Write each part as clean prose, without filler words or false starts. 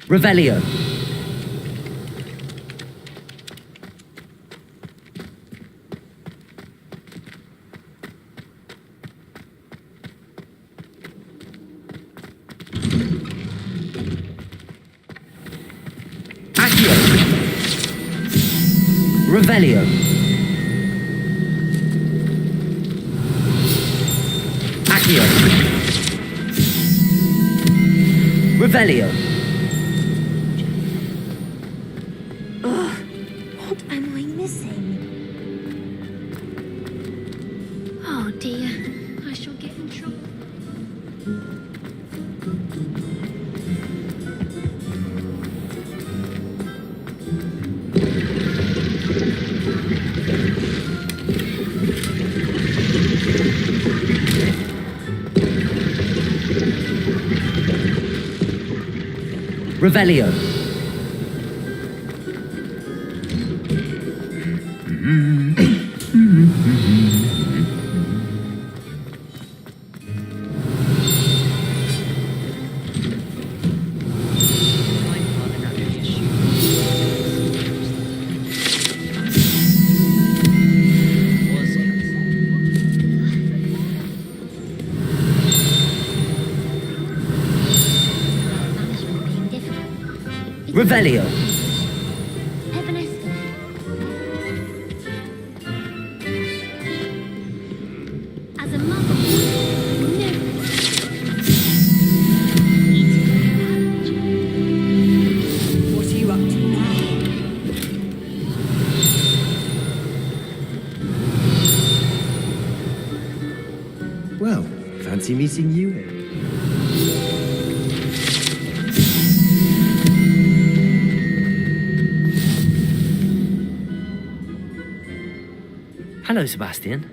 Revelio. Accio. Revelio. Accio. Revelio. What am I missing? Oh dear, I shall get in trouble. Revelio. Revelio. Evanescent. As a mother, What are you up to now? Well, fancy meeting you here. Hello, Sebastian.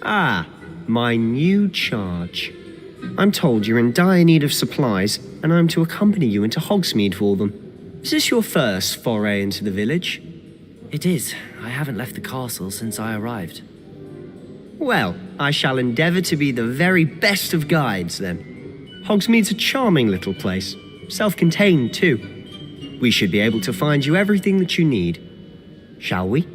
Ah, my new charge. I'm told you're in dire need of supplies, and I'm to accompany you into Hogsmeade for them. Is this your first foray into the village? It is. I haven't left the castle since I arrived. Well, I shall endeavour to be the very best of guides, then. Hogsmeade's a charming little place, self-contained too. We should be able to find you everything that you need. Shall we?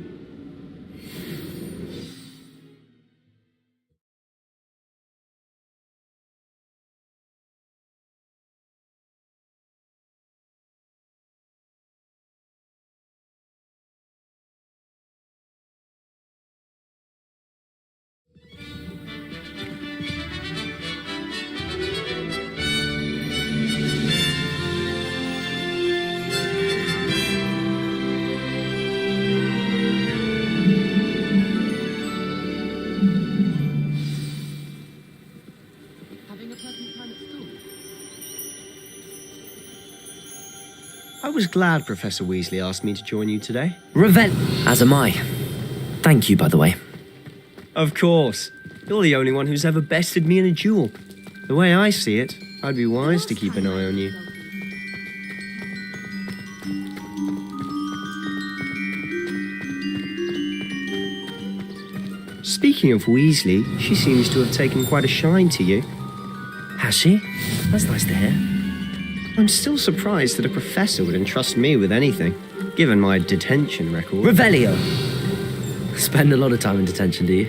I was glad Professor Weasley asked me to join you today. As am I. Thank you, by the way. Of course. You're the only one who's ever bested me in a duel. The way I see it, I'd be wise to keep an eye on you. Speaking of Weasley, she seems to have taken quite a shine to you. Has she? That's nice to hear. I'm still surprised that a professor would entrust me with anything, given my detention record. Revelio. Spend a lot of time in detention, do you?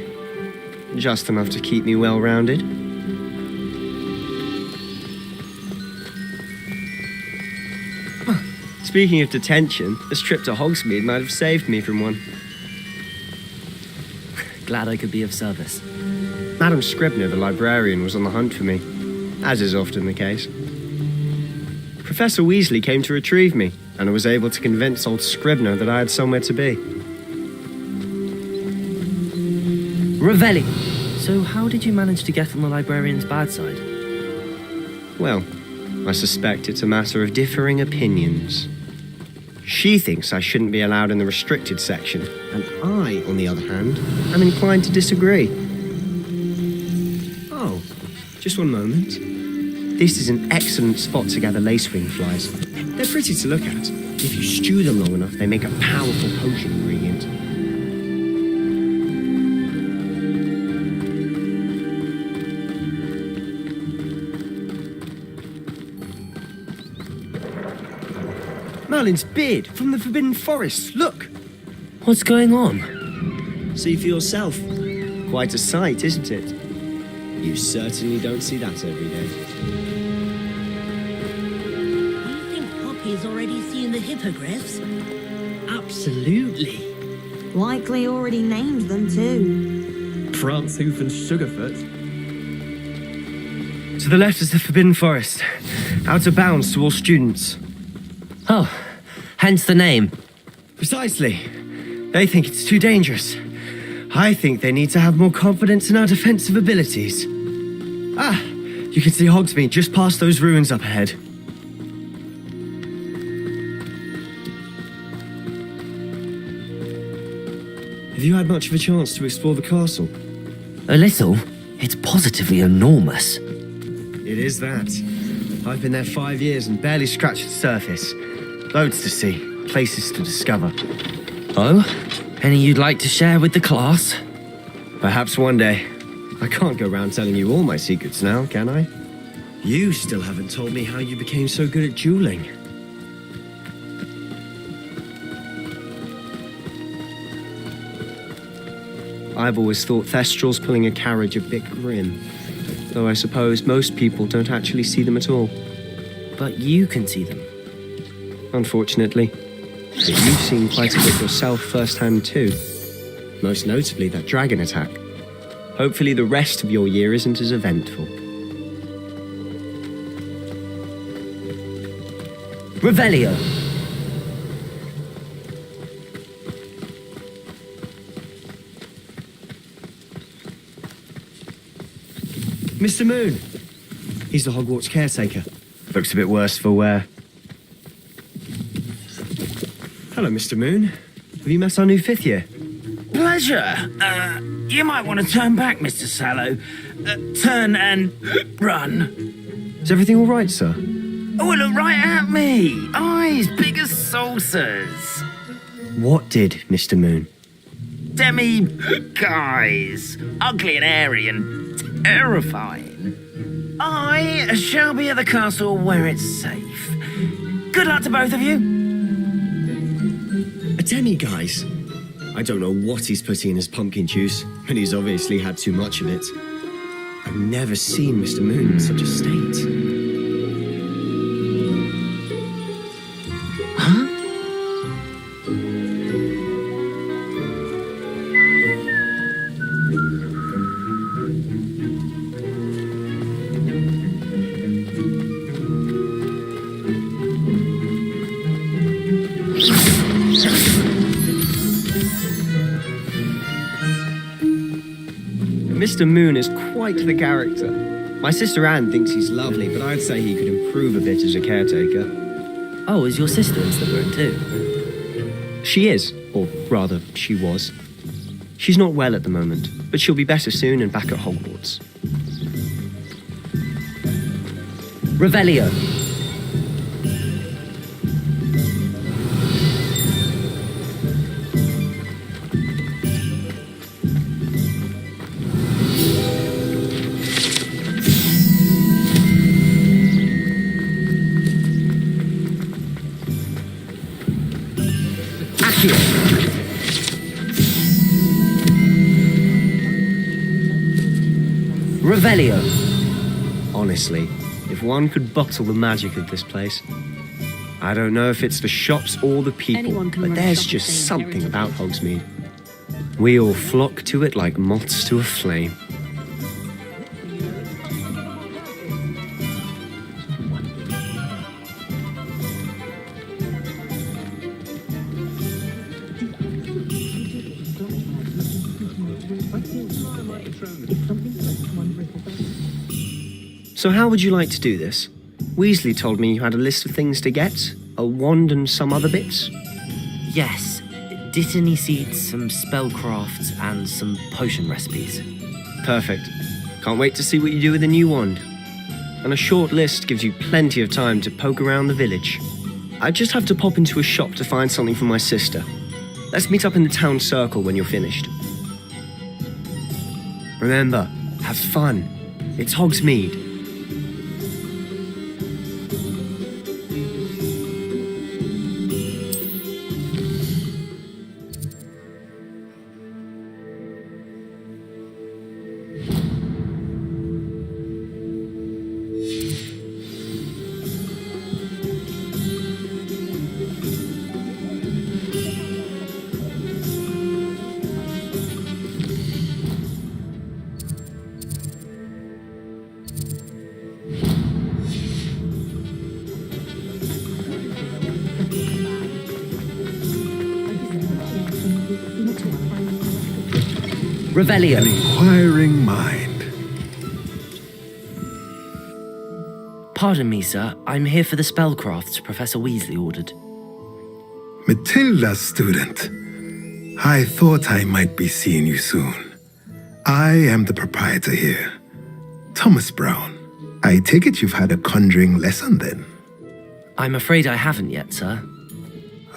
Just enough to keep me well-rounded. Speaking of detention, this trip to Hogsmeade might have saved me from one. Glad I could be of service. Madam Scribner, the librarian, was on the hunt for me, as is often the case. Professor Weasley came to retrieve me, and I was able to convince old Scribner that I had somewhere to be. Revelli. So how did you manage to get on the librarian's bad side? Well, I suspect it's a matter of differing opinions. She thinks I shouldn't be allowed in the restricted section, and I, on the other hand, am inclined to disagree. Oh, just one moment. This is an excellent spot to gather lacewing flies. They're pretty to look at. If you stew them long enough, they make a powerful potion ingredient. Merlin's beard from the Forbidden Forest. Look. What's going on? See for yourself. Quite a sight, isn't it? You certainly don't see that every day. You think Poppy's already seen the hippogriffs? Absolutely. Likely already named them too. Prancehoof and Sugarfoot. To the left is the Forbidden Forest. Out of bounds to all students. Oh, hence the name. Precisely. They think it's too dangerous. I think they need to have more confidence in our defensive abilities. Ah, you can see Hogsmeade just past those ruins up ahead. Have you had much of a chance to explore the castle? A little. It's positively enormous. It is that. I've been there 5 years and barely scratched the surface. Loads to see, places to discover. Oh? Any you'd like to share with the class? Perhaps one day. I can't go around telling you all my secrets now, can I? You still haven't told me how you became so good at dueling. I've always thought Thestrals pulling a carriage a bit grim. Though I suppose most people don't actually see them at all. But you can see them. Unfortunately. But you've seen quite a bit yourself firsthand too. Most notably that dragon attack. Hopefully the rest of your year isn't as eventful. Revelio. Mr. Moon! He's the Hogwarts caretaker. Looks a bit worse for wear. Hello, Mr. Moon. Have you met our new 5th year? Pleasure. You might want to turn back, Mr. Sallow. Turn and run. Is everything all right, sir? Oh, look right at me. Eyes big as saucers. What did, Mr. Moon? Demi guys. Ugly and airy and terrifying. I shall be at the castle where it's safe. Good luck to both of you. A demi-guise? I don't know what he's putting in his pumpkin juice, and he's obviously had too much of it. I've never seen Mr. Moon in such a state. Mr. Moon is quite the character. My sister Anne thinks he's lovely, but I'd say he could improve a bit as a caretaker. Oh, is your sister in Slytherin too? She is, or rather, she was. She's not well at the moment, but she'll be better soon and back at Hogwarts. Revelio. Revelio. Honestly, if one could bottle the magic of this place. I don't know if it's the shops or the people, Anyone can but run a there's shop just if they something inherit about Hogsmeade. We all flock to it like moths to a flame. So how would you like to do this? Weasley told me you had a list of things to get, a wand and some other bits. Yes. Dittany seeds, some spellcrafts, and some potion recipes. Perfect. Can't wait to see what you do with the new wand. And a short list gives you plenty of time to poke around the village. I just have to pop into a shop to find something for my sister. Let's meet up in the town circle when you're finished. Remember, have fun. It's Hogsmeade. Revelio. An inquiring mind. Pardon me, sir. I'm here for the spellcrafts Professor Weasley ordered. Matilda's student. I thought I might be seeing you soon. I am the proprietor here, Thomas Brown. I take it you've had a conjuring lesson then? I'm afraid I haven't yet, sir.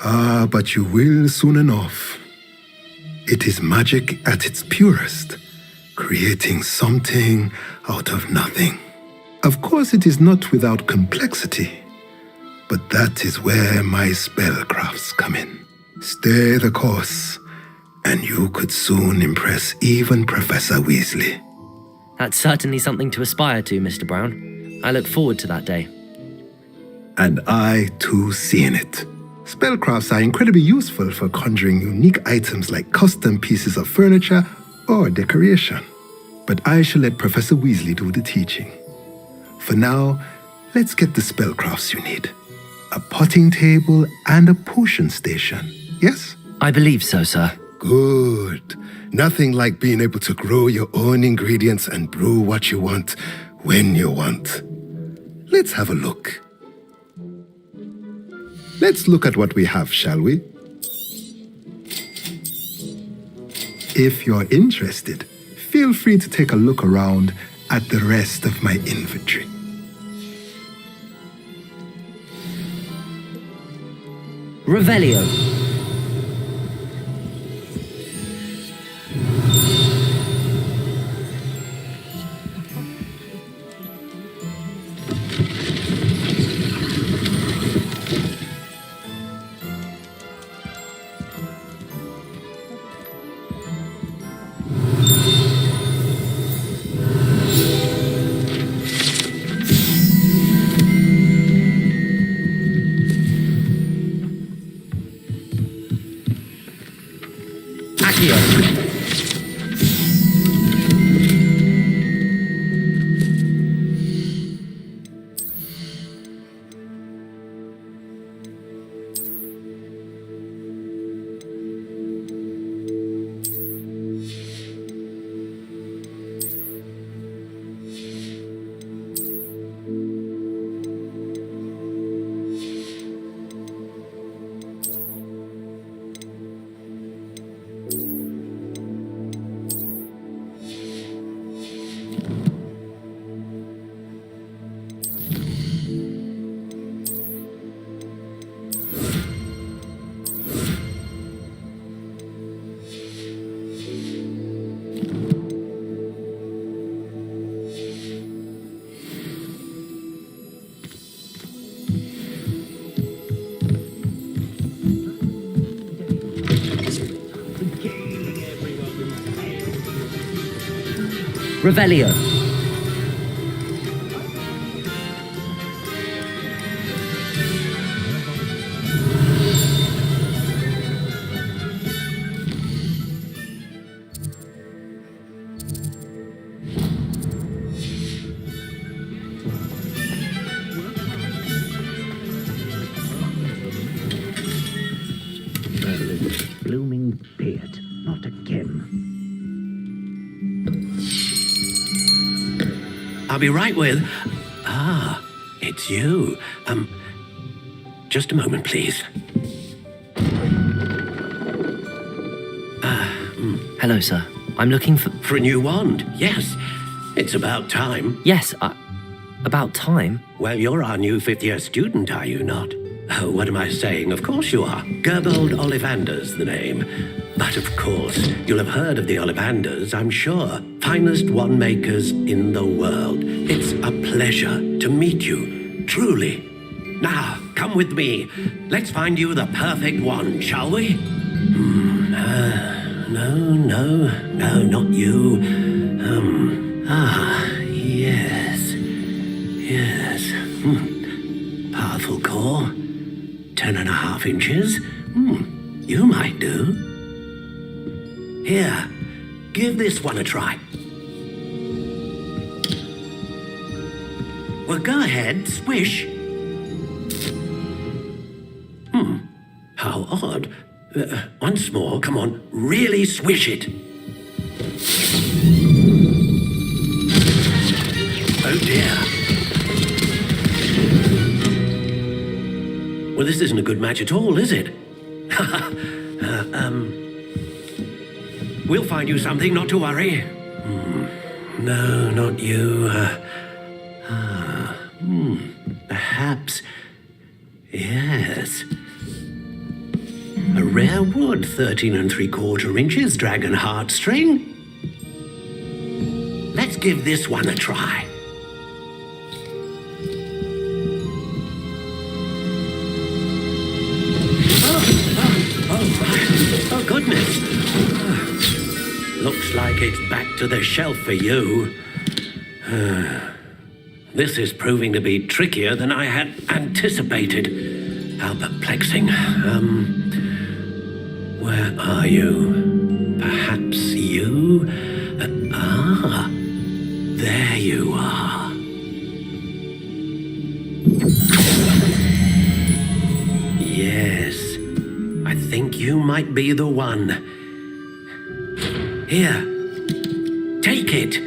Ah, but you will soon enough. It is magic at its purest, creating something out of nothing. Of course, it is not without complexity, but that is where my spellcrafts come in. Stay the course, and you could soon impress even Professor Weasley. That's certainly something to aspire to, Mr. Brown. I look forward to that day. And I, too, see in it. Spellcrafts are incredibly useful for conjuring unique items like custom pieces of furniture or decoration. But I shall let Professor Weasley do the teaching. For now, let's get the spellcrafts you need. A potting table and a potion station, yes? I believe so, sir. Good. Nothing like being able to grow your own ingredients and brew what you want when you want. Let's have a look. Let's look at what we have, shall we? If you're interested, feel free to take a look around at the rest of my inventory. Revelio. Revelio. Blooming beard, not again. I'll be right with... Ah, it's you. Just a moment, please. Hello, sir. I'm looking for... For a new wand, yes. It's about time. Yes, about time? Well, you're our new fifth-year student, are you not? Oh, what am I saying? Of course you are. Gerbold Ollivander's the name. But of course, you'll have heard of the Ollivanders, I'm sure. Finest wand makers in the world. It's a pleasure to meet you, truly. Now, come with me. Let's find you the perfect wand, shall we? No, not you. Yes. Powerful core. 10.5 inches. You might do. Here, give this one a try. Well, go ahead, swish. How odd. Once more, come on, really swish it. Oh dear. Well, this isn't a good match at all, is it? We'll find you something, not to worry. No, not you. Perhaps. Yes. A rare wood, 13 3/4 inches, dragon heartstring. Let's give this one a try. Oh, goodness. Looks like it's back to the shelf for you. This is proving to be trickier than I had anticipated. How perplexing. Where are you? Perhaps you? There you are. Yes, I think you might be the one. Here, take it.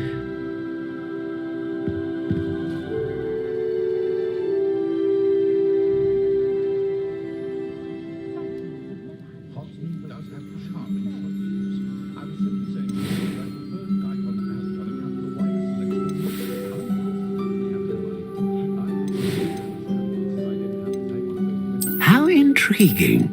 How intriguing.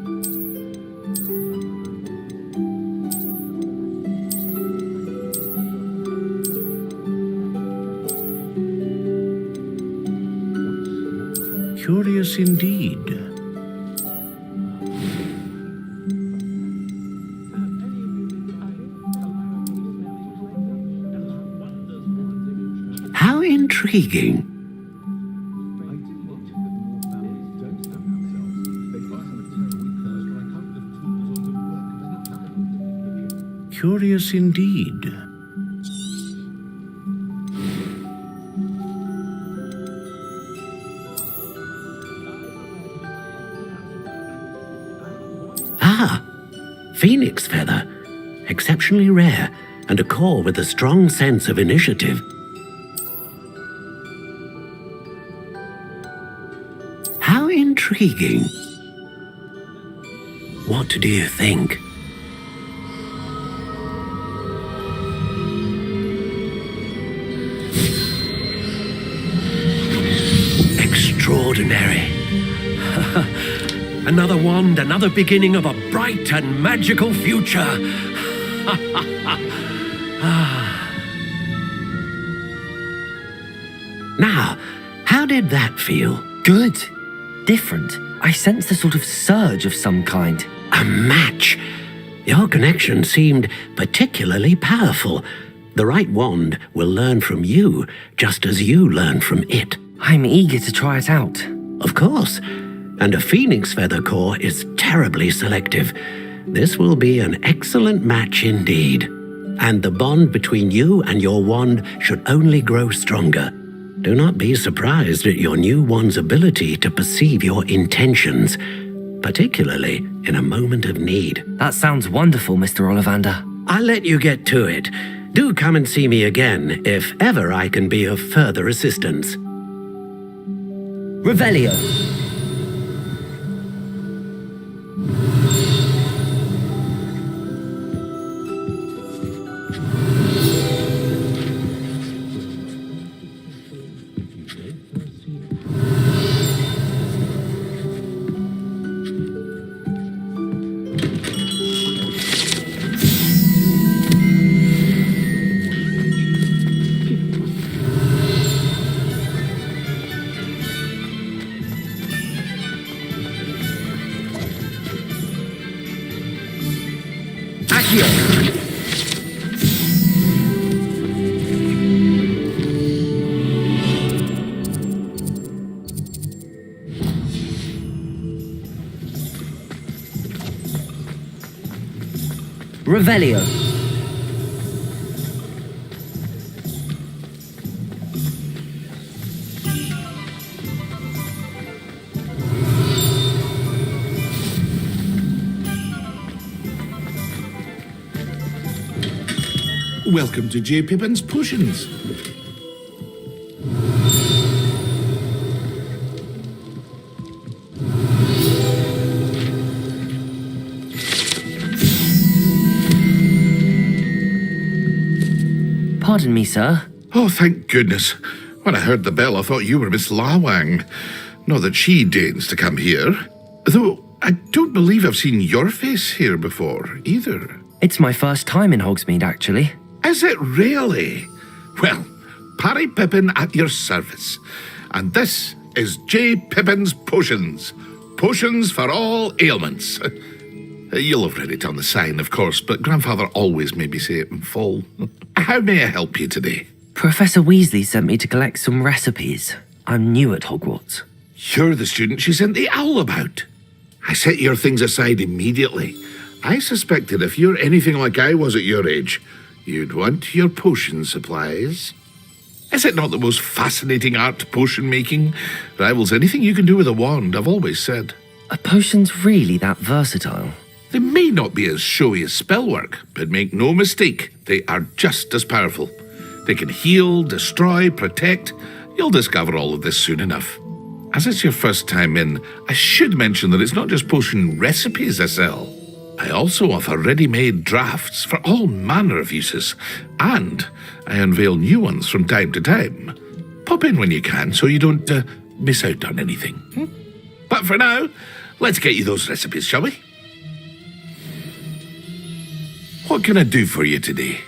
Curious indeed. How intriguing. Curious indeed. Phoenix feather. Exceptionally rare, and a core with a strong sense of initiative. How intriguing. What do you think? Extraordinary. Another wand, another beginning of a bright and magical future. Now, how did that feel? Good. Different. I sensed a sort of surge of some kind. A match. Your connection seemed particularly powerful. The right wand will learn from you, just as you learn from it. I'm eager to try it out. Of course. And a phoenix feather core is terribly selective. This will be an excellent match indeed. And the bond between you and your wand should only grow stronger. Do not be surprised at your new wand's ability to perceive your intentions, particularly in a moment of need. That sounds wonderful, Mr. Ollivander. I'll let you get to it. Do come and see me again if ever I can be of further assistance. Revelio. Revelio. Welcome to J. Pippin's Potions. Pardon me, sir. Oh, thank goodness. When I heard the bell, I thought you were Miss Lawang. Not that she deigns to come here. Though I don't believe I've seen your face here before, either. It's my first time in Hogsmeade, actually. Is it really? Well, Parry Pippin at your service. And this is J. Pippin's Potions. Potions for all ailments. You'll have read it on the sign, of course, but Grandfather always made me say it in full. How may I help you today? Professor Weasley sent me to collect some recipes. I'm new at Hogwarts. You're the student she sent the owl about. I set your things aside immediately. I suspected if you're anything like I was at your age, you'd want your potion supplies. Is it not the most fascinating art, potion making? Rivals anything you can do with a wand, I've always said. Are potions really that versatile? They may not be as showy as spellwork, but make no mistake, they are just as powerful. They can heal, destroy, protect. You'll discover all of this soon enough. As it's your first time in, I should mention that it's not just potion recipes I sell. I also offer ready-made drafts for all manner of uses, and I unveil new ones from time to time. Pop in when you can so you don't miss out on anything. But for now, let's get you those recipes, shall we? What can I do for you today?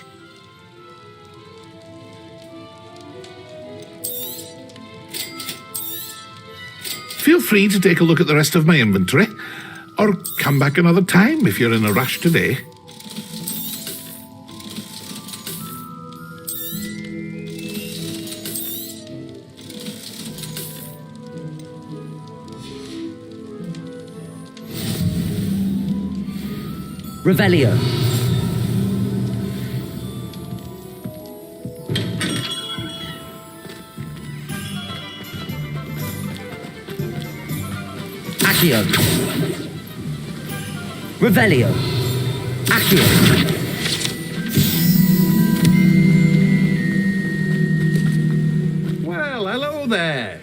Feel free to take a look at the rest of my inventory, or come back another time if you're in a rush today. Revelio. Accio. Revelio. Accio. Well, hello there.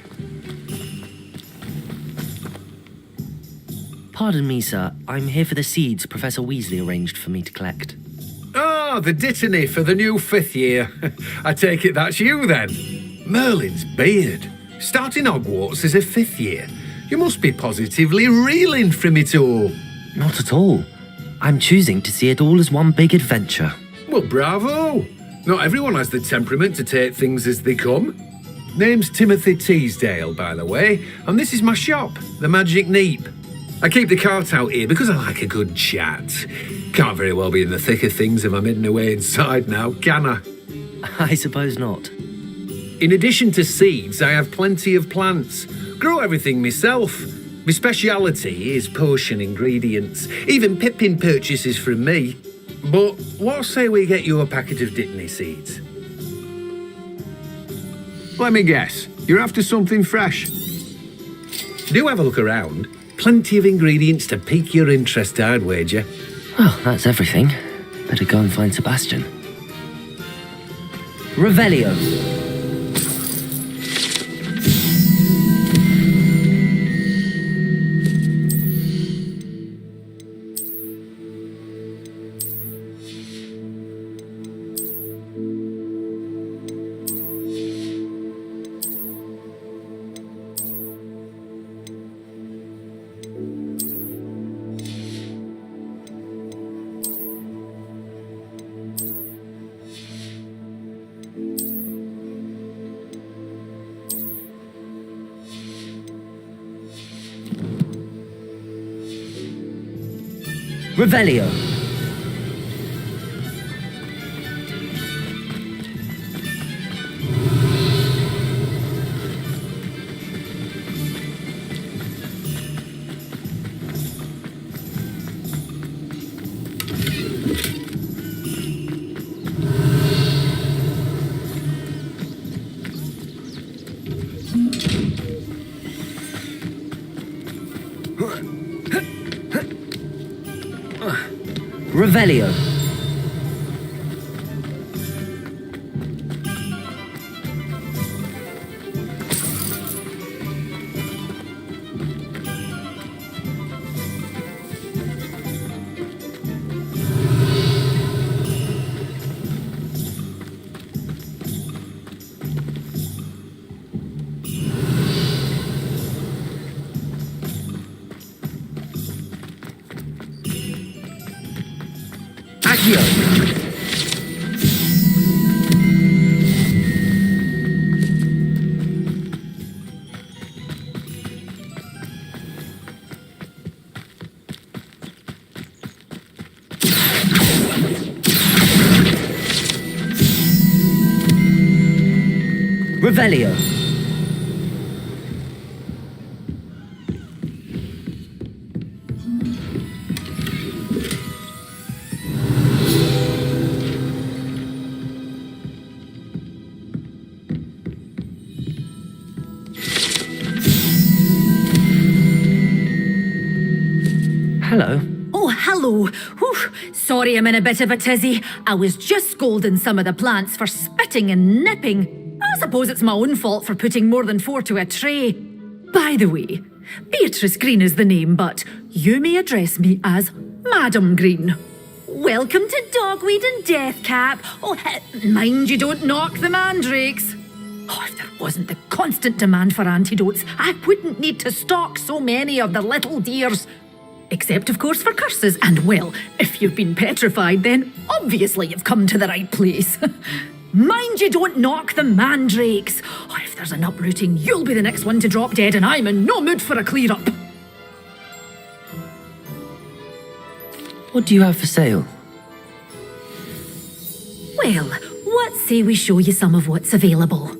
Pardon me, sir. I'm here for the seeds Professor Weasley arranged for me to collect. Oh, the dittany for the new 5th year. I take it that's you then. Merlin's beard. Starting Hogwarts as a 5th year. You must be positively reeling from it all. Not at all. I'm choosing to see it all as one big adventure. Well, bravo. Not everyone has the temperament to take things as they come. Name's Timothy Teasdale, by the way, and this is my shop, the Magic Neep. I keep the cart out here because I like a good chat. Can't very well be in the thick of things if I'm hidden away inside now, can I? I suppose not. In addition to seeds, I have plenty of plants. Grow everything myself. My speciality is potion ingredients. Even Pippin purchases from me. But what say we get you a packet of Dittany seeds? Let me guess, you're after something fresh. Do have a look around. Plenty of ingredients to pique your interest, I'd wager. Well, that's everything. Better go and find Sebastian. Revelio. Revelio. Revelio. Accio! Revelio. Hello. Oh, hello. Whew. Sorry I'm in a bit of a tizzy. I was just scolding some of the plants for spitting and nipping. I suppose it's my own fault for putting more than 4 to a tray. By the way, Beatrice Green is the name, but you may address me as Madam Green. Welcome to Dogweed and Deathcap. Oh, mind you don't knock the mandrakes. Oh, if there wasn't the constant demand for antidotes, I wouldn't need to stock so many of the little dears. Except, of course, for curses. And, well, if you've been petrified, then obviously you've come to the right place. Mind you don't knock the mandrakes. Oh, if there's an uprooting, you'll be the next one to drop dead, and I'm in no mood for a clear-up. What do you have for sale? Well, what say we show you some of what's available?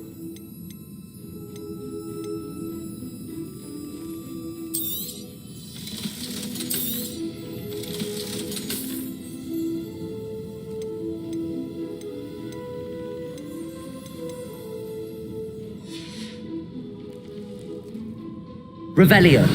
Revelio.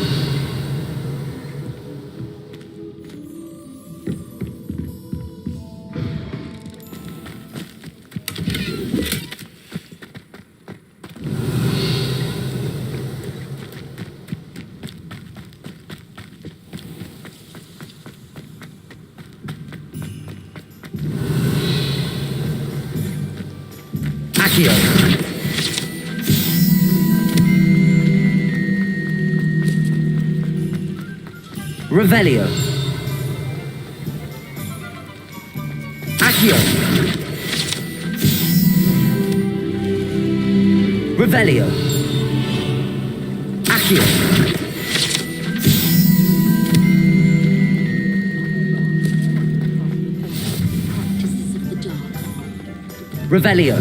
Accio. Revelio. Accio. Revelio. Accio. Revelio.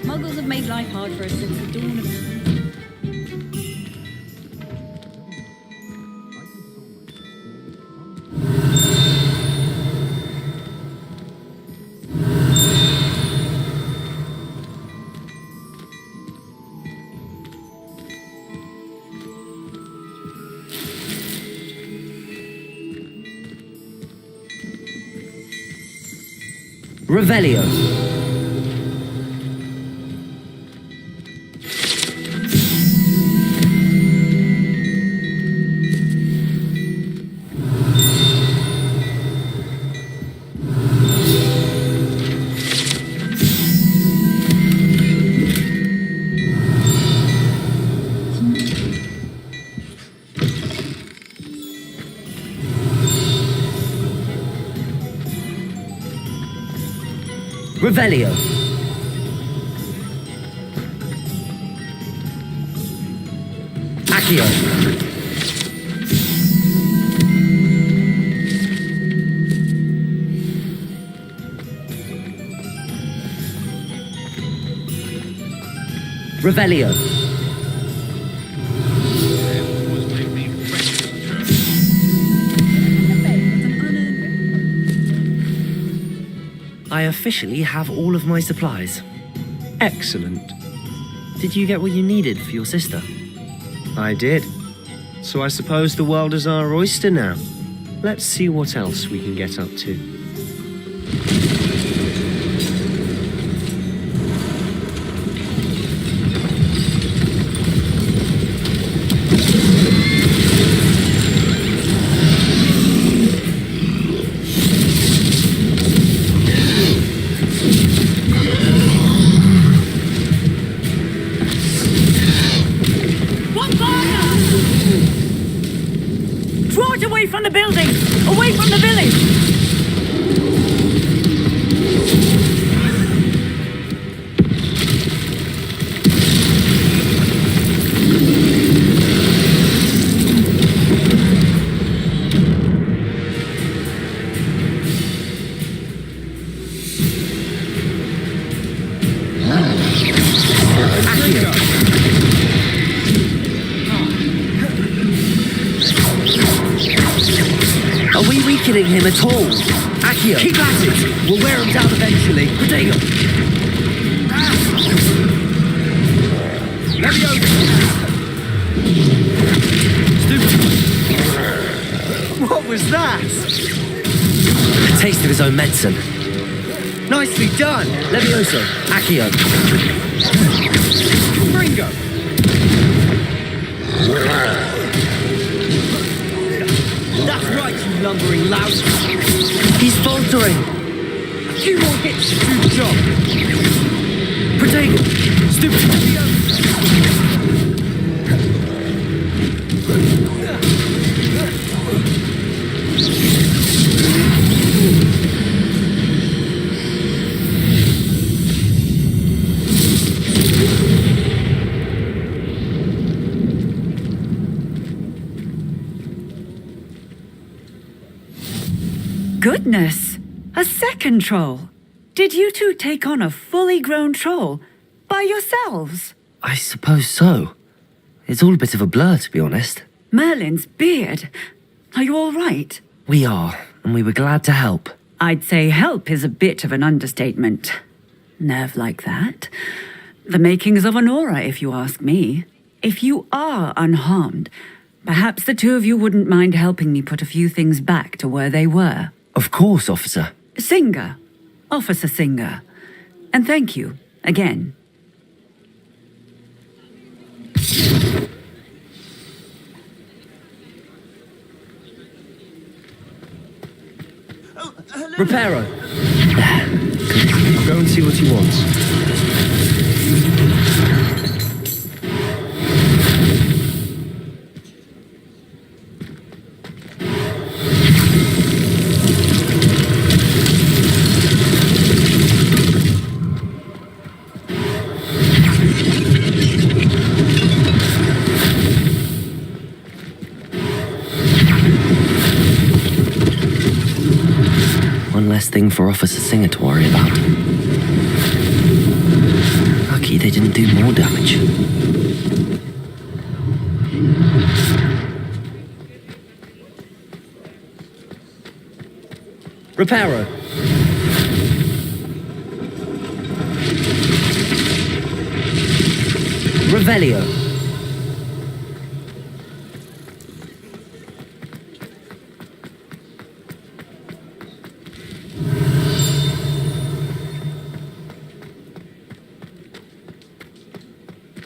Muggles have made life hard for us since the dawn of... Revelio. Revelio. Accio. Revelio. I officially have all of my supplies. Excellent. Did you get what you needed for your sister? I did. So I suppose the world is our oyster now. Let's see what else we can get up to. Are we weakening him at all? Accio, keep at it! We'll wear him down eventually. Protego! What was that? A taste of his own medicine. Nicely done. Levioso, Accio. Ringo. That's right, you lumbering lout. He's faltering. A few more hits to do the job. Protego! Stupid! Goodness! A second troll! Did you two take on a fully grown troll by yourselves? I suppose so. It's all a bit of a blur, to be honest. Merlin's beard. Are you all right? We are, and we were glad to help. I'd say help is a bit of an understatement. Nerve like that. The makings of an aura, if you ask me. If you are unharmed, perhaps the two of you wouldn't mind helping me put a few things back to where they were. Of course, officer. Singer. Officer Singer. And thank you, again. Reparo. I'll go and see what he wants. One less thing for Officer Singer to worry about. Lucky they didn't do more damage. Reparo. Revelio.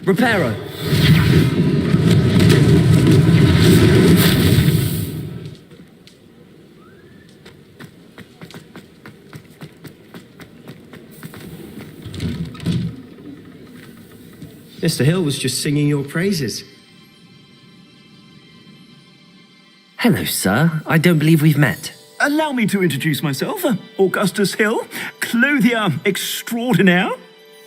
Reparo. Mr. Hill was just singing your praises. Hello, sir. I don't believe we've met. Allow me to introduce myself, Augustus Hill, clothier extraordinaire.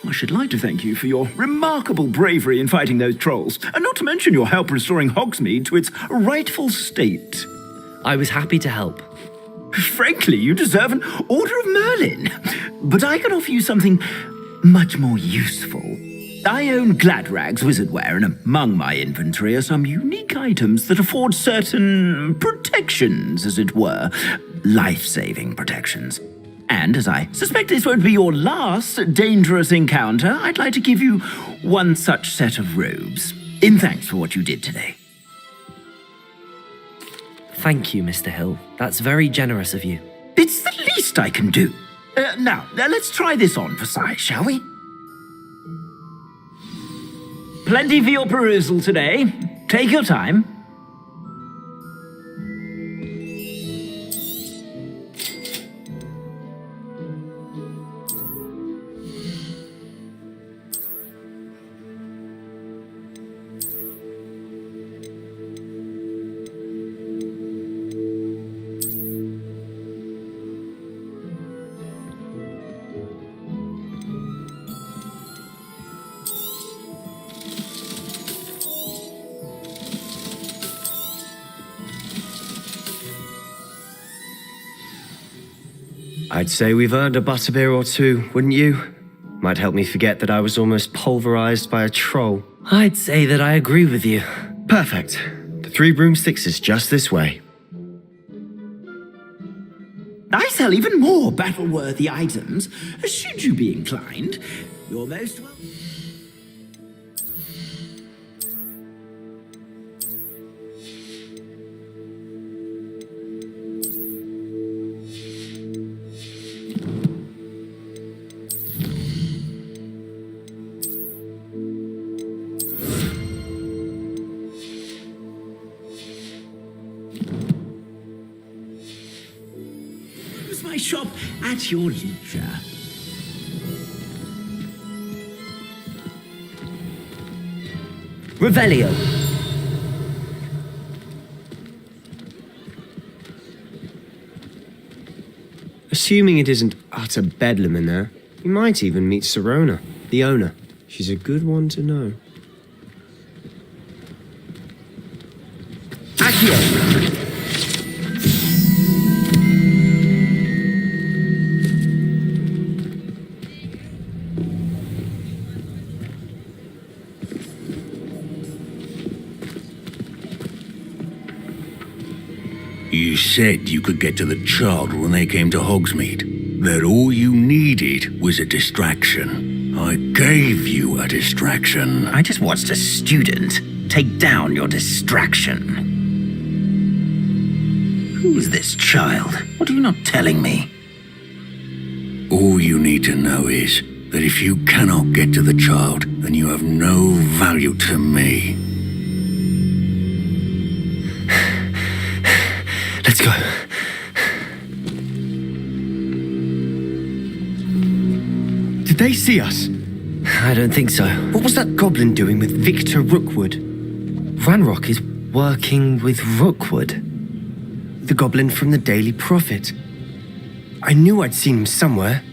I should like to thank you for your remarkable bravery in fighting those trolls, and not to mention your help restoring Hogsmeade to its rightful state. I was happy to help. Frankly, you deserve an Order of Merlin, but I can offer you something much more useful. I own Gladrag's wizardware, and among my inventory are some unique items that afford certain protections, as it were. Life-saving protections. And as I suspect this won't be your last dangerous encounter, I'd like to give you one such set of robes, in thanks for what you did today. Thank you, Mr. Hill. That's very generous of you. It's the least I can do. Now, let's try this on for size, shall we? Plenty for your perusal today. Take your time. I'd say we've earned a butterbeer or two, wouldn't you? Might help me forget that I was almost pulverized by a troll. I'd say that I agree with you. Perfect. The 3 broomsticks is just this way. I sell even more battle-worthy items, should you be inclined. You're most welcome. My shop at your leisure. Revelio. Assuming it isn't utter bedlam in there, you might even meet Sirona, the owner. She's a good one to know. Accio. You said you could get to the child when they came to Hogsmeade. That all you needed was a distraction. I gave you a distraction. I just watched a student take down your distraction. Who's this child? What are you not telling me? All you need to know is that if you cannot get to the child, then you have no value to me. Let's go. Did they see us? I don't think so. What was that goblin doing with Victor Rookwood? Ranrock is working with Rookwood. The goblin from the Daily Prophet. I knew I'd seen him somewhere.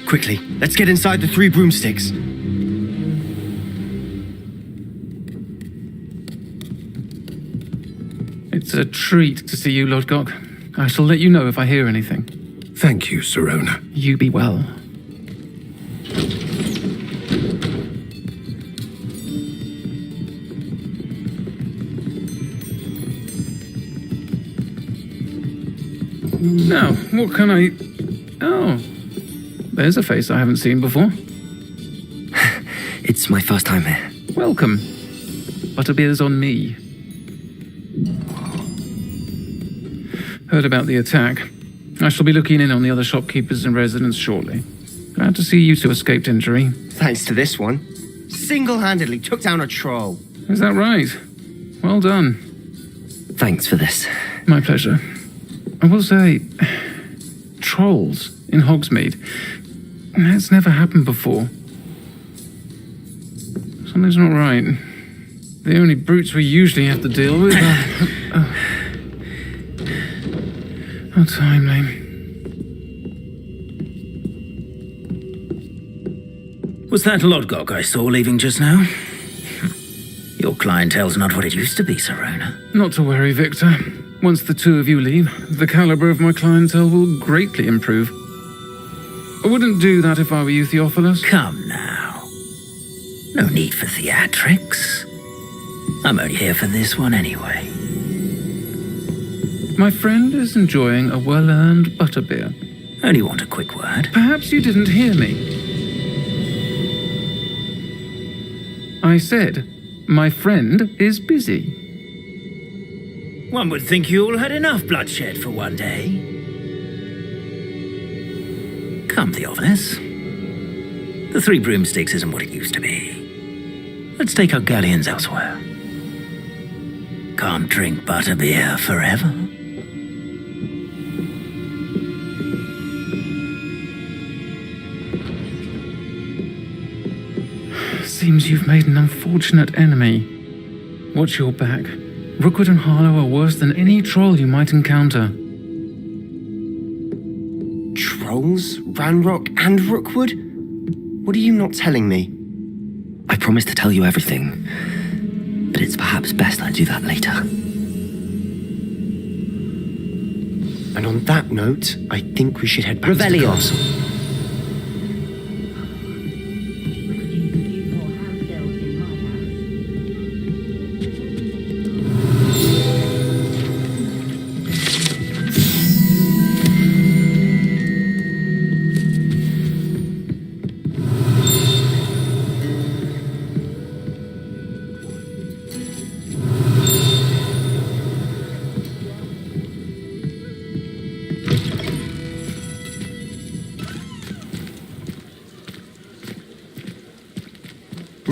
Quickly, let's get inside the 3 broomsticks. It's a treat to see you, Lodgok. I shall let you know if I hear anything. Thank you, Sirona. You be well. Now, what can I... Oh, there's a face I haven't seen before. It's my first time here. Welcome. Butterbeer's on me. Heard about the attack. I shall be looking in on the other shopkeepers and residents shortly. Glad to see you two escaped injury. Thanks to this one. Single-handedly took down a troll. Is that right? Well done. Thanks for this. My pleasure. I will say, trolls in Hogsmeade. That's never happened before. Something's not right. The only brutes we usually have to deal with are... How timely. Was that Lodgok I saw leaving just now? Your clientele's not what it used to be, Sirona. Not to worry, Victor. Once the 2 of you leave, the caliber of my clientele will greatly improve. I wouldn't do that if I were you, Theophilus. Come now. No need for theatrics. I'm only here for this one anyway. My friend is enjoying a well-earned butterbeer. Only want a quick word. Perhaps you didn't hear me. I said, my friend is busy. One would think you all had enough bloodshed for one day. Come, Theophilus. The 3 broomsticks isn't what it used to be. Let's take our galleons elsewhere. Can't drink butterbeer forever. Seems you've made an unfortunate enemy. Watch your back. Rookwood and Harlow are worse than any troll you might encounter. Trolls? Ranrock and Rookwood? What are you not telling me? I promised to tell you everything, but it's perhaps best I do that later. And on that note, I think we should head back to the Revelio. castle.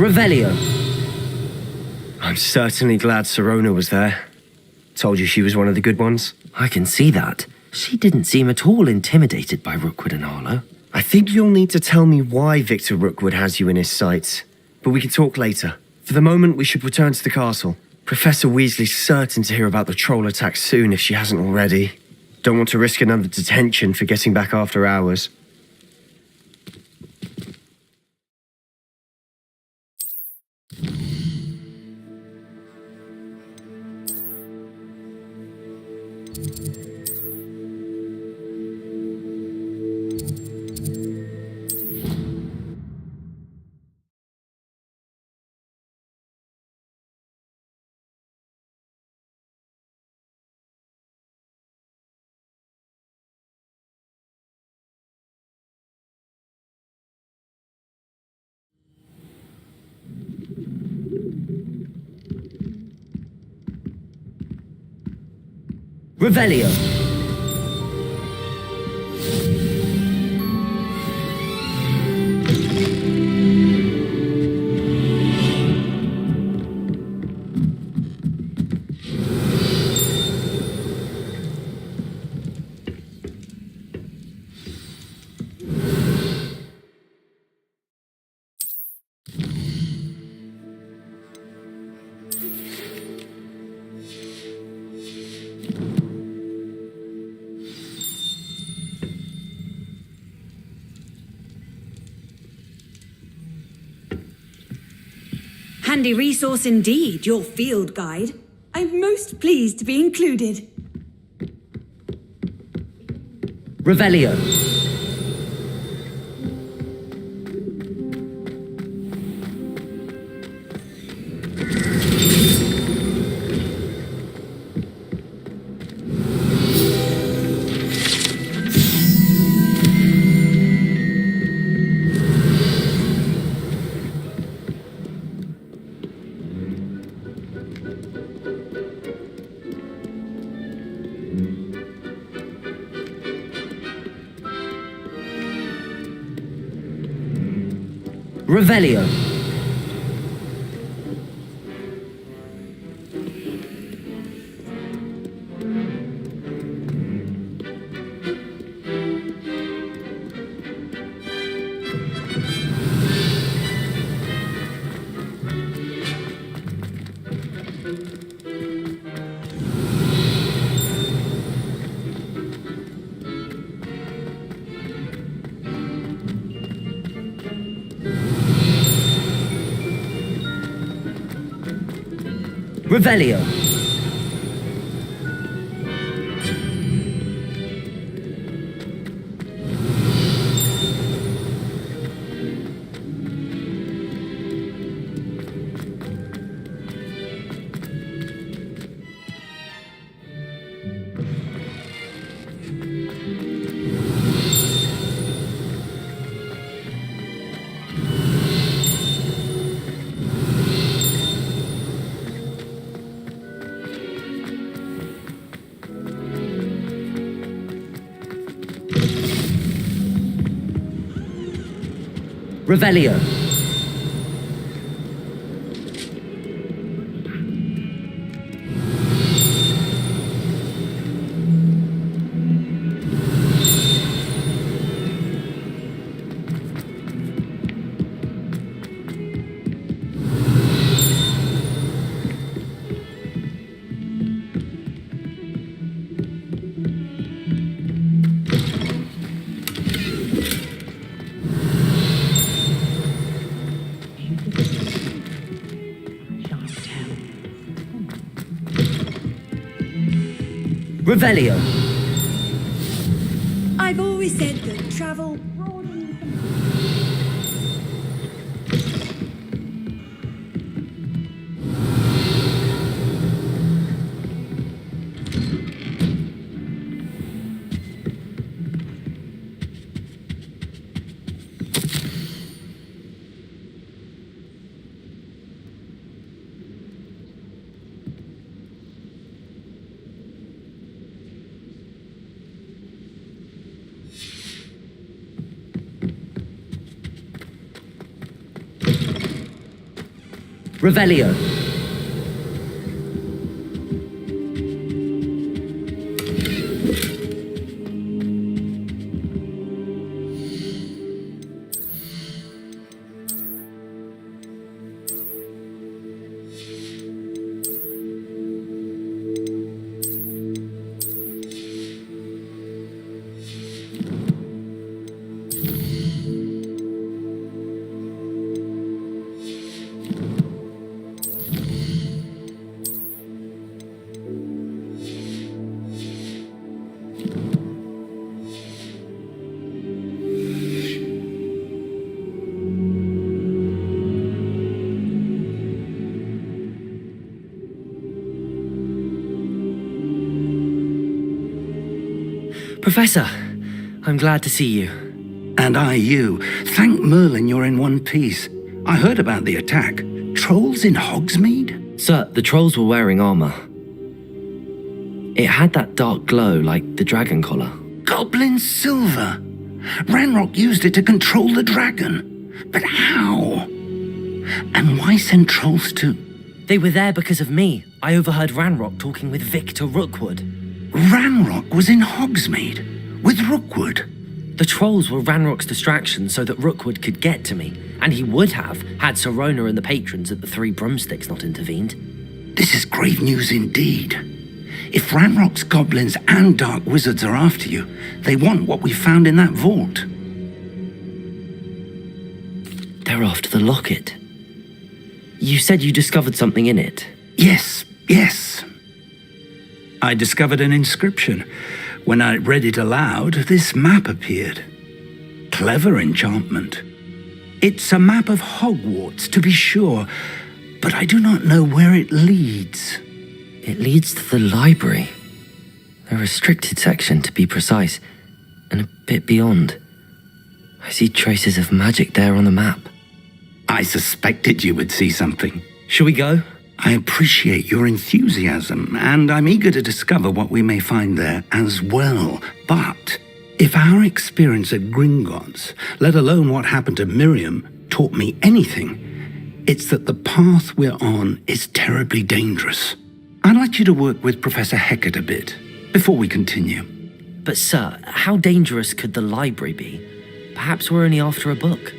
Revelio. I'm certainly glad Sirona was there. Told you she was one of the good ones. I can see that. She didn't seem at all intimidated by Rookwood and Harlow. I think you'll need to tell me why Victor Rookwood has you in his sights. But we can talk later. For the moment, we should return to the castle. Professor Weasley's certain to hear about the troll attack soon if she hasn't already. Don't want to risk another detention for getting back after hours. Revelio. Handy resource indeed, your field guide. I'm most pleased to be included. Revelio. Revelio. Revelio. Revelio. Revelio. I've always said that travel Revelio. Professor, I'm glad to see you. And I you. Thank Merlin you're in one piece. I heard about the attack. Trolls in Hogsmeade? Sir, the trolls were wearing armor. It had that dark glow like the dragon collar. Goblin silver. Ranrock used it to control the dragon. But how? And why send trolls to... They were there because of me. I overheard Ranrock talking with Victor Rookwood. Ranrock was in Hogsmeade with Rookwood. The trolls were Ranrock's distraction so that Rookwood could get to me, and he would have had Serona and the patrons at the Three Broomsticks not intervened. This is grave news indeed. If Ranrock's goblins and dark wizards are after you, they want what we found in that vault. They're after the locket. You said you discovered something in it. Yes. I discovered an inscription. When I read it aloud, this map appeared. Clever enchantment. It's a map of Hogwarts, to be sure, but I do not know where it leads. It leads to the library. A restricted section, to be precise, and a bit beyond. I see traces of magic there on the map. I suspected you would see something. Shall we go? I appreciate your enthusiasm, and I'm eager to discover what we may find there as well. But if our experience at Gringotts, let alone what happened to Miriam, taught me anything, it's that the path we're on is terribly dangerous. I'd like you to work with Professor Hecat a bit before we continue. But sir, how dangerous could the library be? Perhaps we're only after a book.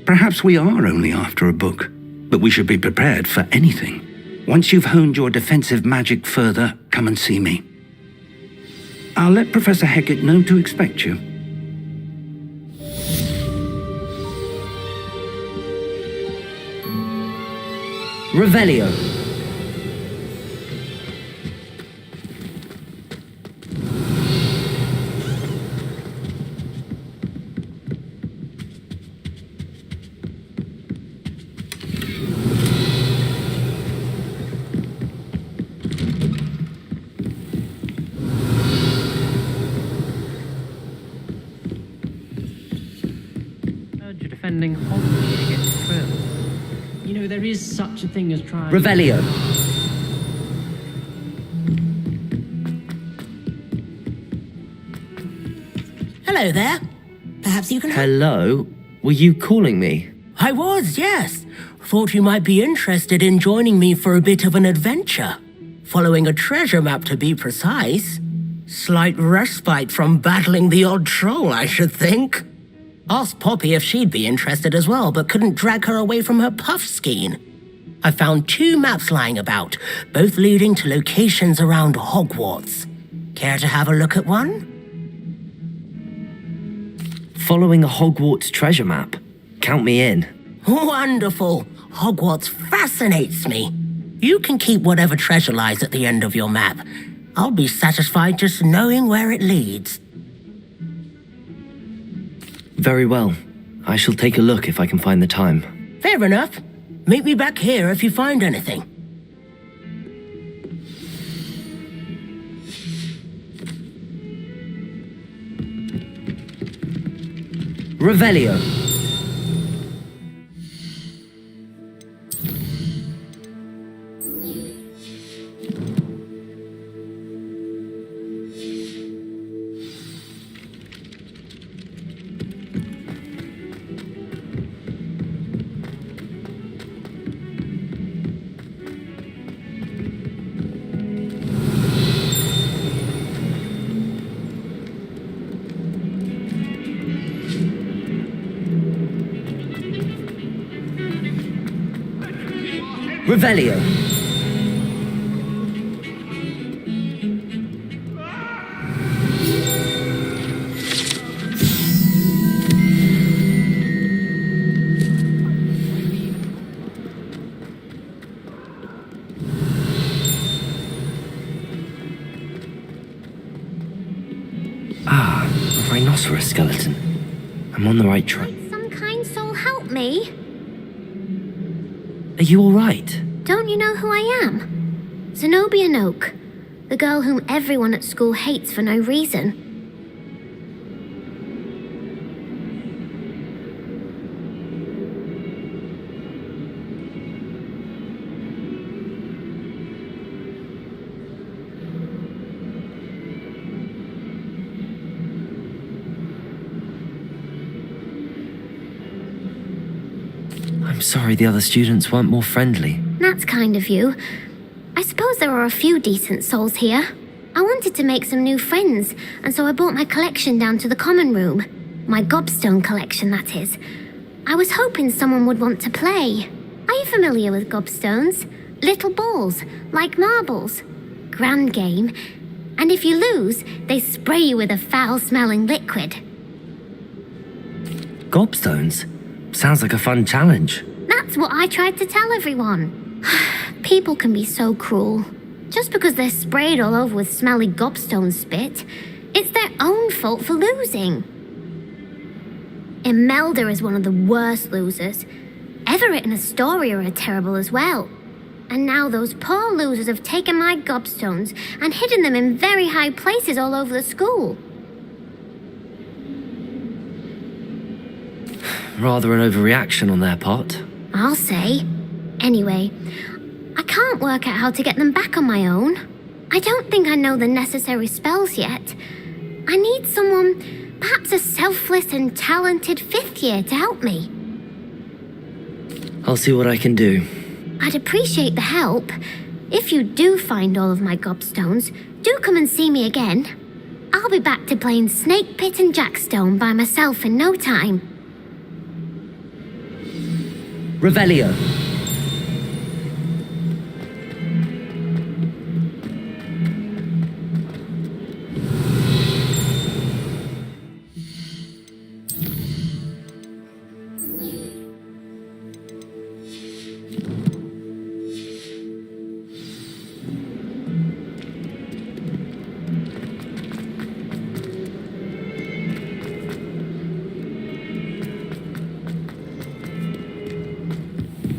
Perhaps we are only after a book, but we should be prepared for anything. Once you've honed your defensive magic further, come and see me. I'll let Professor Hecat know to expect you. Revelio. Defending Hogsmeade against trolls. You know, there is such a thing as trying... Revelio. Hello there. Perhaps you can help? Hello? Were you calling me? I was, yes. Thought you might be interested in joining me for a bit of an adventure. Following a treasure map, to be precise. Slight respite from battling the odd troll, I should think. Asked Poppy if she'd be interested as well, but couldn't drag her away from her puff skein. I found 2 maps lying about, both leading to locations around Hogwarts. Care to have a look at one? Following a Hogwarts treasure map. Count me in. Wonderful. Hogwarts fascinates me. You can keep whatever treasure lies at the end of your map. I'll be satisfied just knowing where it leads. Very well. I shall take a look if I can find the time. Fair enough. Meet me back here if you find anything. Revelio. Revelio. Ah, a rhinoceros skeleton. I'm on the right track. Some kind soul help me. Are you alright? Don't you know who I am? Zenobia Noak, the girl whom everyone at school hates for no reason. I'm sorry the other students weren't more friendly. That's kind of you. I suppose there are a few decent souls here. I wanted to make some new friends, and so I brought my collection down to the common room. My gobstone collection, that is. I was hoping someone would want to play. Are you familiar with gobstones? Little balls, like marbles. Grand game. And if you lose, they spray you with a foul-smelling liquid. Gobstones? Sounds like a fun challenge. That's what I tried to tell everyone. People can be so cruel. Just because they're sprayed all over with smelly gobstone spit, it's their own fault for losing. Imelda is one of the worst losers. Everett and Astoria are terrible as well. And now those poor losers have taken my gobstones and hidden them in very high places all over the school. Rather an overreaction on their part. I'll say. Anyway, I can't work out how to get them back on my own. I don't think I know the necessary spells yet. I need someone, perhaps a selfless and talented fifth year to help me. I'll see what I can do. I'd appreciate the help. If you do find all of my gobstones, do come and see me again. I'll be back to playing Snake Pit and Jackstone by myself in no time. Revelio.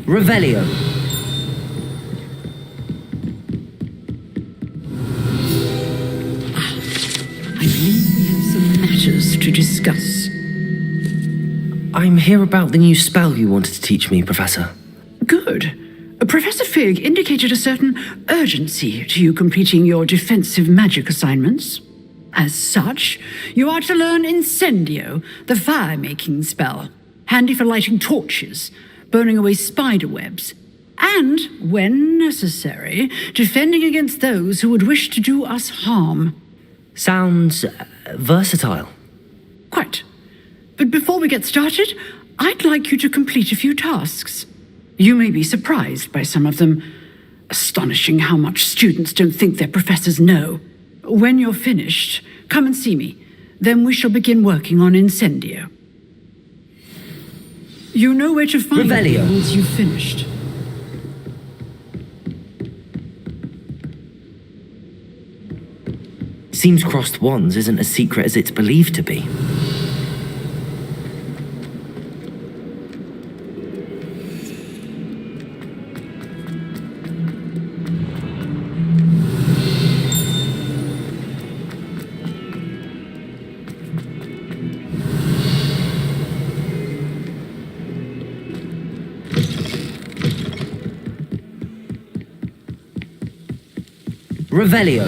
Revelio. I believe we have some matters to discuss. I'm here about the new spell you wanted to teach me, Professor. Good. Professor Fig indicated a certain urgency to you completing your defensive magic assignments. As such, you are to learn Incendio, the fire-making spell, handy for lighting torches, burning away spider webs, and, when necessary, defending against those who would wish to do us harm. Sounds versatile. Quite. But before we get started, I'd like you to complete a few tasks. You may be surprised by some of them. Astonishing how much students don't think their professors know. When you're finished, come and see me. Then we shall begin working on Incendio. You know where to find me once you've finished. Seems crossed wands isn't as secret as it's believed to be. Revelio.